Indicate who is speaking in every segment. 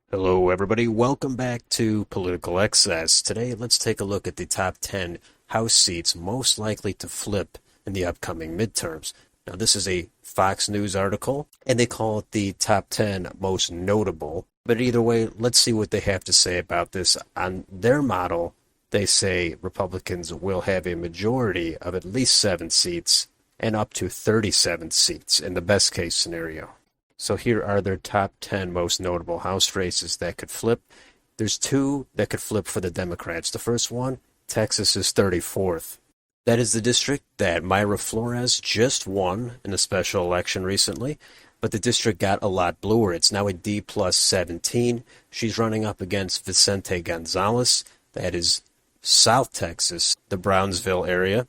Speaker 1: Hello, everybody. Welcome back to Political Excess. Today, let's take a look at the top 10 House seats most likely to flip in the upcoming midterms. Now, this is a Fox News article, and they call it the top 10 most notable. But either way, let's see what they have to say about this. On their model, they say Republicans will have a majority of at least 7 seats and up to 37 seats in the best case scenario. So here are their top 10 most notable House races that could flip. There's 2 that could flip for the Democrats. The first one, Texas is 34th. That is the district that Mayra Flores just won in a special election recently, but the district got a lot bluer. It's now a D plus 17. She's running up against Vicente Gonzalez. That is South Texas, the Brownsville area.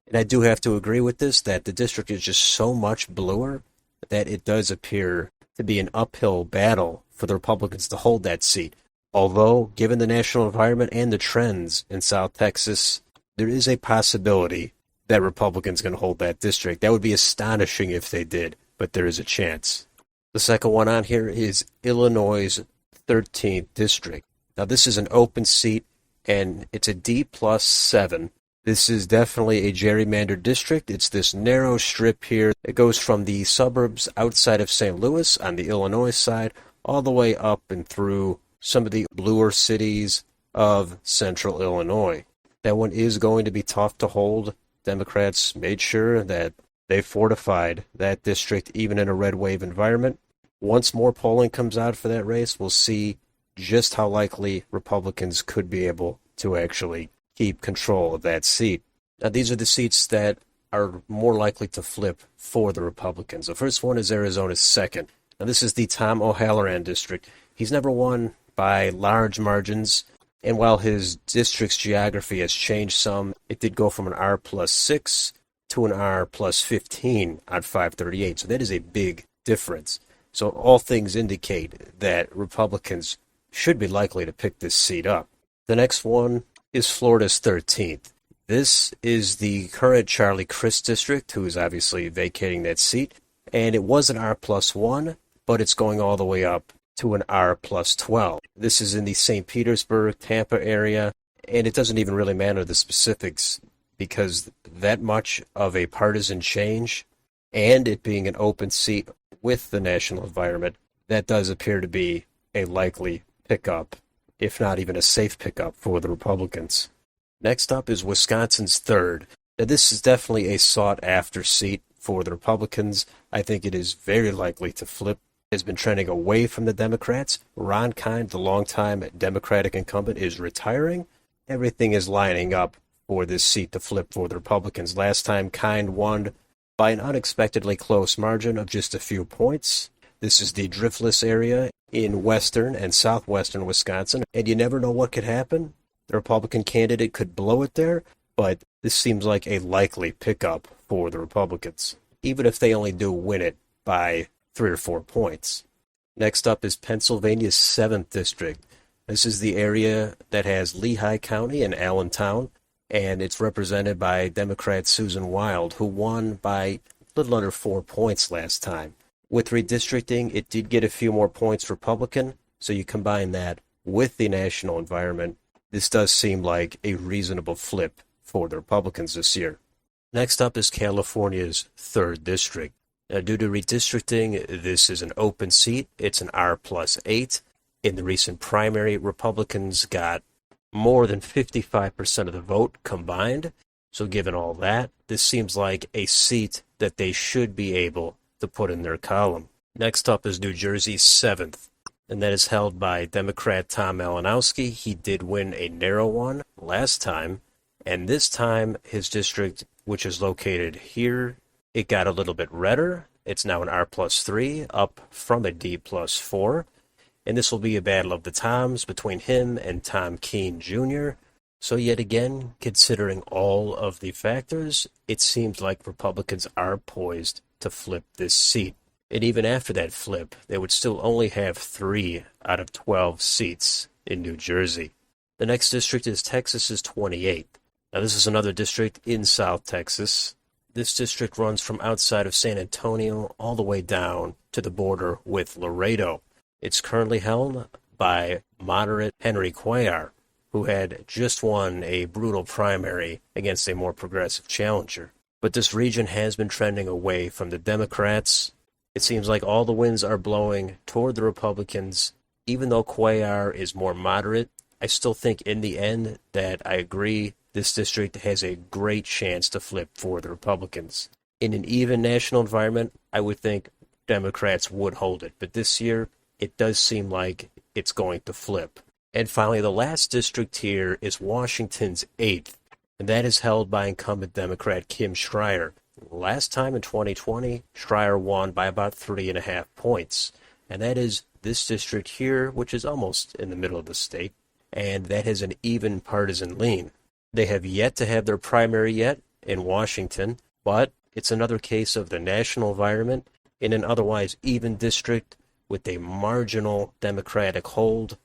Speaker 1: And I do have to agree with this, that the district is just so much bluer that it does appear to be an uphill battle for the Republicans to hold that seat. Although, given the national environment and the trends in South Texas, there is a possibility that Republicans can hold that district. That would be astonishing if they did, but there is a chance. The second one on here is Illinois' 13th district. Now, this is an open seat, and it's a D plus 7. This is definitely a gerrymandered district. It's this narrow strip here. It goes from the suburbs outside of St. Louis on the Illinois side all the way up and through some of the bluer cities of central Illinois. That one is going to be tough to hold. Democrats made sure that they fortified that district even in a red wave environment. Once more polling comes out for that race, we'll see just how likely Republicans could be able to actually keep control of that seat. Now, these are the seats that are more likely to flip for the Republicans. The first one is Arizona's 2nd. Now, this is the Tom O'Halloran district. He's never won by large margins, and while his district's geography has changed some, it did go from an R plus 6 to an R plus 15 on 538. So that is a big difference. So all things indicate that Republicans should be likely to pick this seat up. The next one is Florida's 13th. This is the current Charlie Crist district, who is obviously vacating that seat. And it was an R plus 1, but it's going all the way up to an R plus 12. This is in the St. Petersburg, Tampa area, and it doesn't even really matter the specifics because that much of a partisan change and it being an open seat with the national environment, that does appear to be a likely pickup, if not even a safe pickup for the Republicans. Next up is Wisconsin's 3rd. Now, this is definitely a sought-after seat for the Republicans. I think it is very likely to flip. It has been trending away from the Democrats. Ron Kind, the longtime Democratic incumbent, is retiring. Everything is lining up for this seat to flip for the Republicans. Last time, Kind won by an unexpectedly close margin of just a few points. This is the Driftless area in western and southwestern Wisconsin, and you never know what could happen. The Republican candidate could blow it there, but this seems like a likely pickup for the Republicans, even if they only do win it by 3 or 4 points. Next up is Pennsylvania's 7th district. This is the area that has Lehigh County and Allentown, and it's represented by Democrat Susan Wild, who won by a little under 4 points last time. With redistricting, it did get a few more points Republican, so you combine that with the national environment, this does seem like a reasonable flip for the Republicans this year. Next up is California's 3rd district. Now, due to redistricting, this is an open seat. It's an R plus 8. In the recent primary, Republicans got more than 55% of the vote combined. So given all that, this seems like a seat that they should be able to put in their column. Next up is New Jersey's 7th, and that is held by Democrat Tom Malinowski. He did win a narrow one last time, and this time his district, which is located here, it got a little bit redder. It's now an R plus 3, up from a D plus 4, and this will be a battle of the Toms between him and Tom Keene Jr. So yet again, considering all of the factors, it seems like Republicans are poised to flip this seat. And even after that flip, they would still only have 3 out of 12 seats in New Jersey. The next district is Texas's 28th. Now, this is another district in South Texas. This district runs from outside of San Antonio all the way down to the border with Laredo. It's currently held by moderate Henry Cuellar, who had just won a brutal primary against a more progressive challenger. But this region has been trending away from the Democrats. It seems like all the winds are blowing toward the Republicans. Even though Cuellar is more moderate, I still think in the end that I agree this district has a great chance to flip for the Republicans. In an even national environment, I would think Democrats would hold it. But this year, it does seem like it's going to flip. And finally, the last district here is Washington's 8th, and that is held by incumbent Democrat Kim Schreier. Last time in 2020, Schreier won by about 3.5 points, and that is this district here, which is almost in the middle of the state, and that has an even partisan lean. They have yet to have their primary yet in Washington, but it's another case of the national environment in an otherwise even district with a marginal Democratic hold.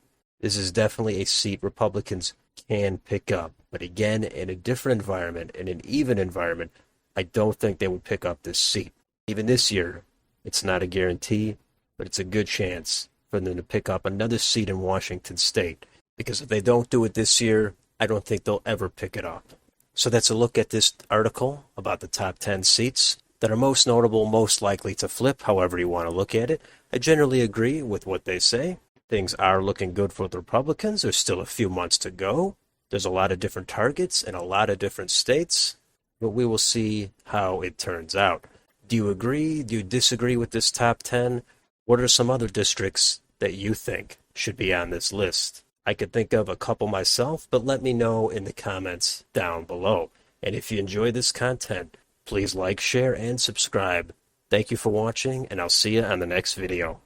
Speaker 1: This is definitely a seat Republicans can pick up. But again, in a different environment, in an even environment, I don't think they would pick up this seat. Even this year, it's not a guarantee, but it's a good chance for them to pick up another seat in Washington state. Because if they don't do it this year, I don't think they'll ever pick it up. So that's a look at this article about the top 10 seats that are most notable, most likely to flip, however you want to look at it. I generally agree with what they say. Things are looking good for the Republicans. There's still a few months to go. There's a lot of different targets in a lot of different states, but we will see how it turns out. Do you agree? Do you disagree with this top 10? What are some other districts that you think should be on this list? I could think of a couple myself, but let me know in the comments down below. And if you enjoy this content, please like, share, and subscribe. Thank you for watching, and I'll see you on the next video.